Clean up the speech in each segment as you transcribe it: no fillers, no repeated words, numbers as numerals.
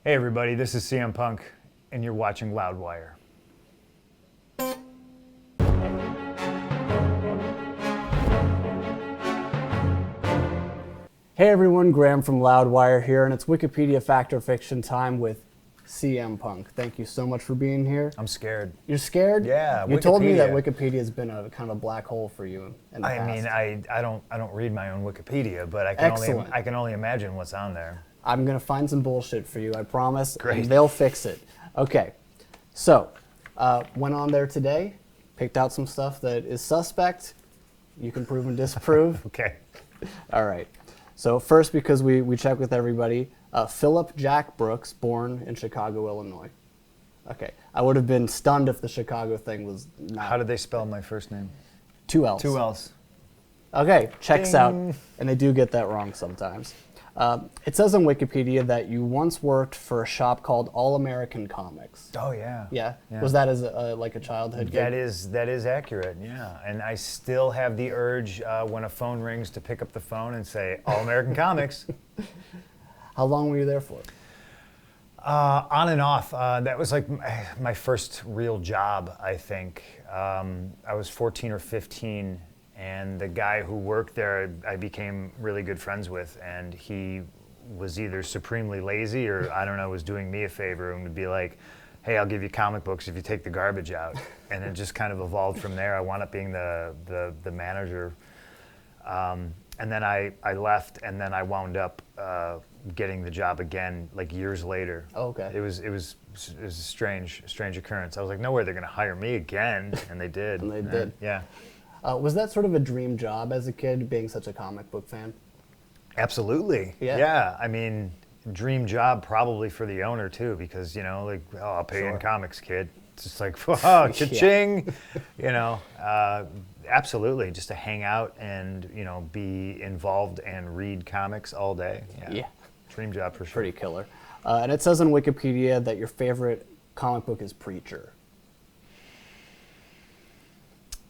Hey everybody, this is CM Punk, and you're watching Loudwire. Hey everyone, Graham from Loudwire here, and it's Wikipedia Fact or Fiction time with CM Punk. Thank you so much for being here. I'm scared. You're scared? Yeah, You told me that Wikipedia. Wikipedia has been a kind of a black hole for you in the I past. mean, I don't read my own Wikipedia, but Excellent. I can only imagine what's on there. I'm going to find some bullshit for you, I promise. Great. And they'll fix it. Okay, so went on there today, picked out some stuff that is suspect. You can prove and disprove. Okay. All right. So first, because we check with everybody, Philip Jack Brooks, born in Chicago, Illinois. Okay. I would have been stunned if the Chicago thing was not. How did they spell my first name? Two L's. Two L's. Okay, checks out. Ding. And they do get that wrong sometimes. It says on Wikipedia that you once worked for a shop called All American Comics. Oh yeah. Yeah? Yeah. Was that as like a childhood gig? That is accurate. Yeah, and I still have the urge when a phone rings to pick up the phone and say All American Comics. How long were you there for? On and off. That was like my first real job, I think. I was 14 or 15, and the guy who worked there I became really good friends with, and he was either supremely lazy or, I don't know, was doing me a favor and would be like, hey, I'll give you comic books if you take the garbage out. And it just kind of evolved from there. I wound up being the manager. And then I left, and then I wound up getting the job again, like years later. Oh, okay. It was a strange occurrence. I was like, no way, they're going to hire me again, and they did. And they did. Yeah. Was that sort of a dream job as a kid, being such a comic book fan? Absolutely. Yeah. Yeah. I mean, dream job probably for the owner too, because like, oh, I'll pay you in Sure. comics, kid. It's just like, oh, cha-ching. Absolutely, just to hang out and be involved and read comics all day. Yeah. Dream job for sure. Pretty killer. And it says on Wikipedia that your favorite comic book is Preacher.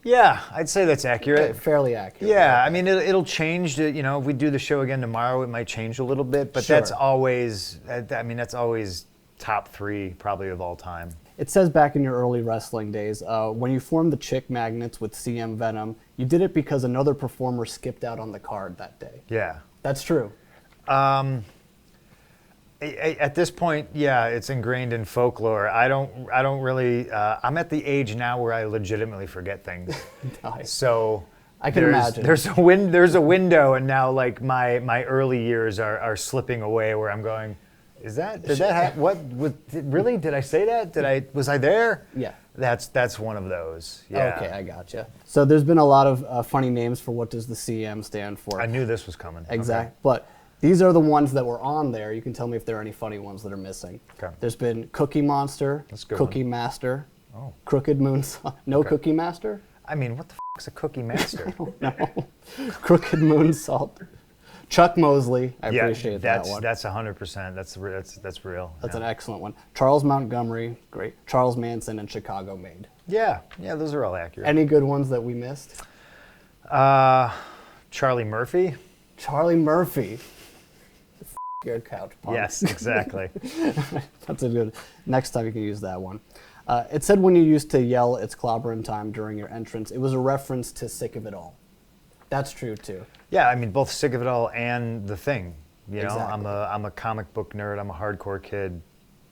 Yeah, I'd say that's accurate. Fairly accurate. Yeah, I mean, it'll change. If we do the show again tomorrow, it might change a little bit, but Sure. that's always top three probably of all time. It says back in your early wrestling days, when you formed the Chick Magnets with CM Venom, you did it because another performer skipped out on the card that day. Yeah. That's true. At this point, yeah, it's ingrained in folklore. I don't really. I'm at the age now where I legitimately forget things. Nice. So I can imagine. There's a window, and now like my early years are slipping away. Where I'm going, really? Did I say that? Was I there? Yeah. That's one of those. Yeah. Okay, I gotcha. So there's been a lot of funny names for what does the CM stand for. I knew this was coming. Exactly. But these are the ones that were on there. You can tell me if there are any funny ones that are missing. Okay. There's been Cookie Monster, That's a good Cookie one. Master, Oh. Crooked Moon, no Okay. Cookie Master? I mean, what the f*** is a cookie master? No. Crooked Moonsault. Chuck Mosley, I appreciate that one. That's 100%. That's real. That's yeah. an excellent one. Charles Montgomery, great. Charles Manson and Chicago Made. Yeah, those are all accurate. Any good ones that we missed? Charlie Murphy. Charlie Murphy. Your couch punk. Yes, exactly. That's a good. Next time you can use that one. It said when you used to yell "It's clobbering time" during your entrance, it was a reference to "Sick of It All." That's true too. Yeah, I mean both Sick of It All and The Thing. Exactly. I'm a comic book nerd. I'm a hardcore kid.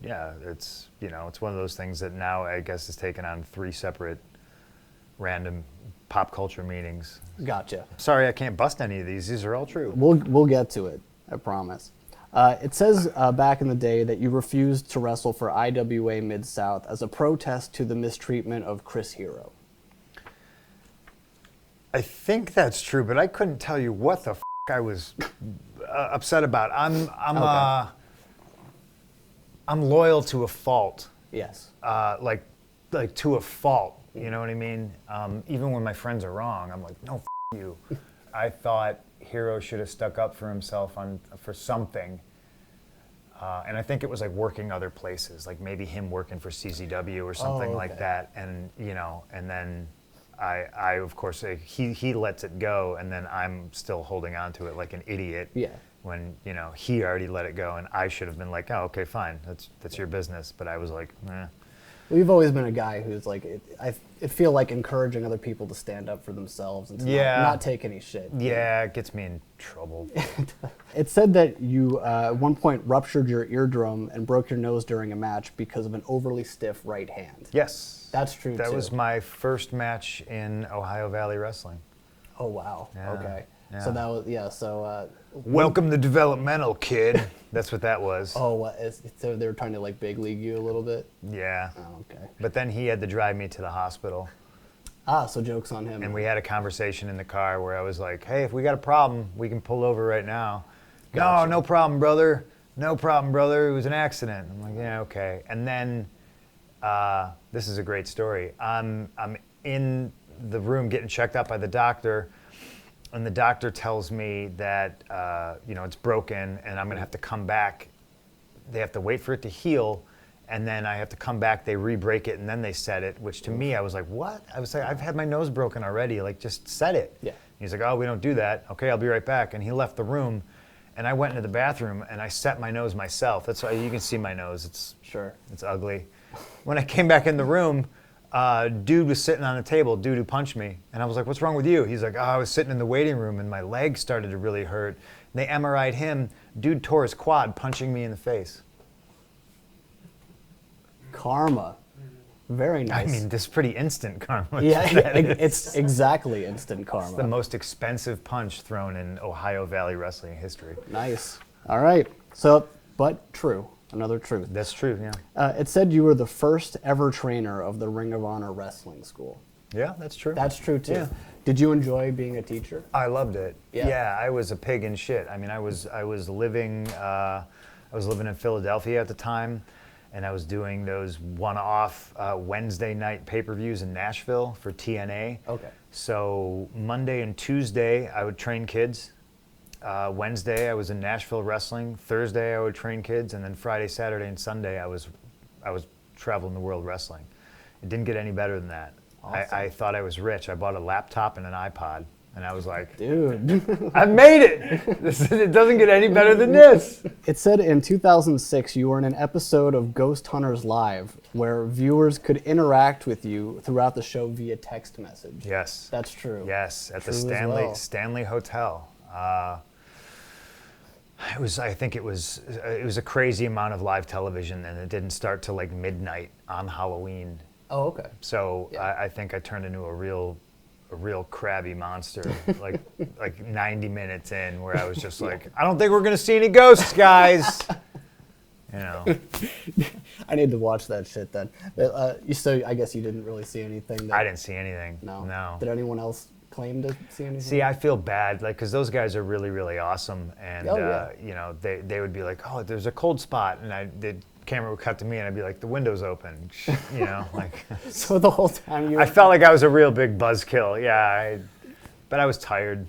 Yeah, it's it's one of those things that now I guess is taken on 3 separate random pop culture meanings. Gotcha. Sorry, I can't bust any of these. These are all true. We'll get to it. I promise. It says back in the day that you refused to wrestle for IWA Mid-South as a protest to the mistreatment of Chris Hero. I think that's true, but I couldn't tell you what the f*** I was upset about. I'm loyal to a fault. Yes. Like to a fault. You know what I mean? Even when my friends are wrong, I'm like, no, f*** you. I thought Hero should have stuck up for himself for something. And I think it was like working other places, like maybe him working for CZW or something like that. And and then I of course he lets it go, and then I'm still holding on to it like an idiot. Yeah. when he already let it go, and I should have been like, oh, okay, fine, that's your business. But I was like, eh. We've always been a guy who's like, I feel like encouraging other people to stand up for themselves and to not take any shit. Yeah, it gets me in trouble. It said that you at one point ruptured your eardrum and broke your nose during a match because of an overly stiff right hand. Yes. That's true, too. That was my first match in Ohio Valley Wrestling. Oh, wow. Yeah. Okay. Yeah. So that was, so... Welcome to developmental, kid. That's what that was. Oh, so they were trying to like big league you a little bit? Yeah. Oh, okay. But then he had to drive me to the hospital. Ah, so joke's on him. And we had a conversation in the car where I was like, hey, if we got a problem, we can pull over right now. Gotcha. No problem, brother. No problem, brother. It was an accident. I'm like, yeah, okay. And then, this is a great story. I'm in the room getting checked out by the doctor, and the doctor tells me that, it's broken and I'm going to have to come back. They have to wait for it to heal, and then I have to come back. They re-break it, and then they set it, which to me, I was like, what? I was like, I've had my nose broken already. Like, just set it. Yeah. He's like, oh, we don't do that. Okay, I'll be right back. And he left the room, and I went into the bathroom, and I set my nose myself. That's why you can see my nose. It's ugly. When I came back in the room, dude was sitting on a table, dude who punched me. And I was like, what's wrong with you? He's like, oh, I was sitting in the waiting room and my leg started to really hurt. They MRI'd him. Dude tore his quad punching me in the face. Karma. Very nice. I mean, this is pretty instant karma. Yeah, it's exactly instant karma. It's the most expensive punch thrown in Ohio Valley Wrestling history. Nice. All right. So, but true. Another truth. That's true, yeah. It said you were the first ever trainer of the Ring of Honor Wrestling School. Yeah, that's true. That's true, too. Yeah. Did you enjoy being a teacher? I loved it. Yeah. I was a pig in shit. I mean, I was living in Philadelphia at the time, and I was doing those one-off Wednesday night pay-per-views in Nashville for TNA. Okay. So Monday and Tuesday, I would train kids. Wednesday, I was in Nashville wrestling. Thursday, I would train kids, and then Friday, Saturday, and Sunday, I was traveling the world wrestling. It didn't get any better than that. Awesome. I thought I was rich. I bought a laptop and an iPod, and I was like, dude, I've made it. It doesn't get any better than this. It said in 2006 you were in an episode of Ghost Hunters Live where viewers could interact with you throughout the show via text message. Yes. That's true. Yes, at True the as well. Stanley Hotel. I think it was a crazy amount of live television, and it didn't start till like midnight on Halloween. Oh, okay. So Yeah. I think I turned into a real crabby monster, like 90 minutes in, where I was just like, I don't think we're gonna see any ghosts, guys. I need to watch that shit then. So I guess you didn't really see anything. I didn't see anything. No. No. Did anyone else claim to see anything? See, I feel bad, like, because those guys are really, really awesome, and Oh, yeah. they would be like, oh, there's a cold spot, and the camera would cut to me, and I'd be like, the window's open, like. So the whole time you were... I felt like I was a real big buzzkill, yeah. But I was tired.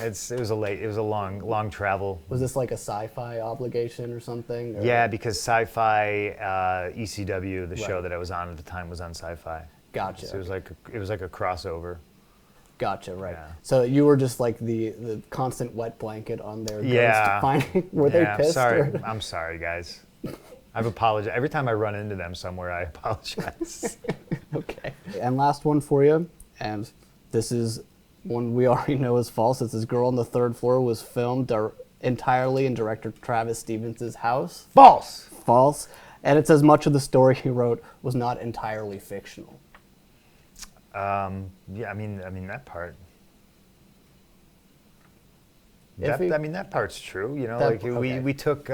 It was a long travel. Was this like a sci-fi obligation or something? Or? Yeah, because Sci-Fi ECW, the show Right. that I was on at the time, was on Sci-Fi. Gotcha. So it was like a crossover. Gotcha, right. Yeah. So you were just like the constant wet blanket on their Yeah. ghost finding. Were they pissed? Sorry. or- I'm sorry, guys. I've apologized. Every time I run into them somewhere, I apologize. Okay. And last one for you, and this is one we already know is false. It's this girl on the third floor was filmed entirely in director Travis Stevens' house. False. False. And it says much of the story he wrote was not entirely fictional. Yeah, I mean that part. That part's true. We took.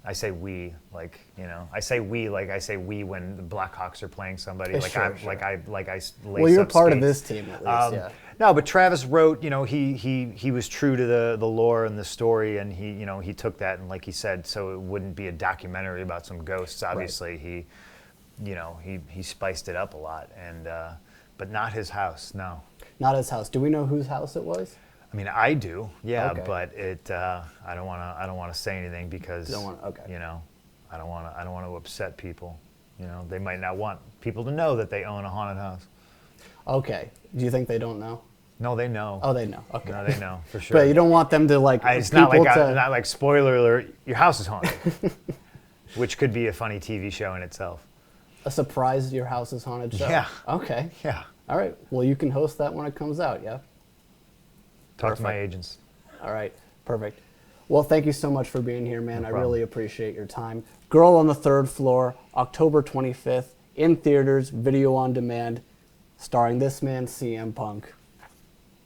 I say we, like, I say we when the Blackhawks are playing somebody. Like Sure, I sure. like I lace Well, you're up part of skates. this team at least, yeah. No, but Travis wrote. He was true to the lore and the story, and he took that, and like he said, so it wouldn't be a documentary about some ghosts. Obviously, he spiced it up a lot, and but not his house. No. Not his house. Do we know whose house it was? I mean, I do, yeah, Okay. but I don't want to say anything because Okay. I don't want to upset people. They might not want people to know that they own a haunted house. Okay. Do you think they don't know? No, they know. Oh, they know. Okay. No, they know for sure. But you don't want them to like. It's not like people not like spoiler alert. Your house is haunted, which could be a funny TV show in itself. a surprise your house is haunted show. Yeah. Okay. Yeah. All right. Well, you can host that when it comes out. Yeah. Talk to my agents. All right. Perfect. Well, thank you so much for being here, man. No I problem. really appreciate your time. Girl on the Third Floor, October 25th, in theaters, video on demand, starring this man, CM Punk.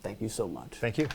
Thank you so much. Thank you.